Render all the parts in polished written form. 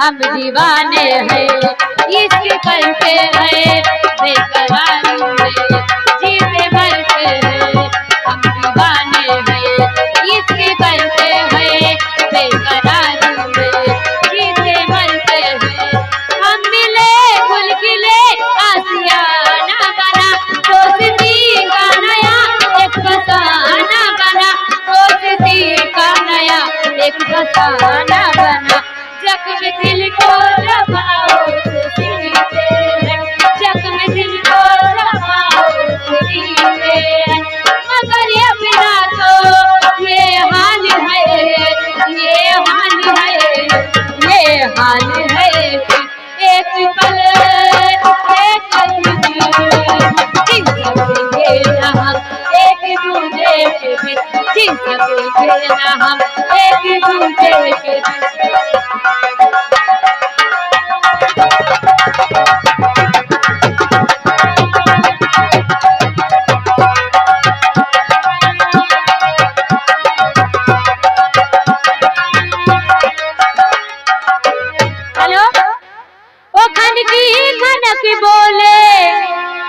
हम दीवाने हैं, इश्क करते हैं बेकरारी में, जीते मरते हैं हम दीवाने हैं, इश्क करते हैं बेकरारी में, जीते मरते हैं। हम मिले गुल खिले आशियाना बना, दोस्ती का नया एक फसाना बना, दोस्ती का नया एक फसाना बना। जख्म दिल को दबाओ सीते हैं, जख्म दिल को दबाओ सीते हैं, मगर ये बिना तो ये हाल है, ये हाल है, ये हाल है। एक पल एक जी सकेंगे न हम एक दूजे के बिन, जी सकेंगे न हम एक दूजे के बिन।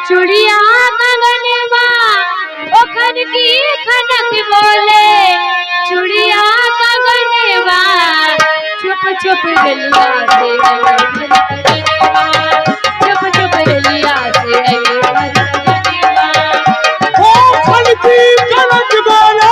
चुड़िया कंगनवा ओ खन की खनक बोले, चुड़िया कंगनवा चुप चुप गलिया से गनवा, चुप चुप गलिया से गनवा। ओ खन की खनक बोले,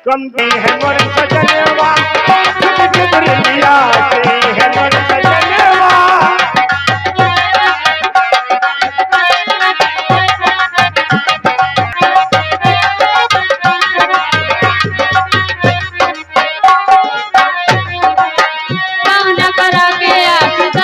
कम दी है मोर सजनवा, लिया है मोर सजनवा। जाके आस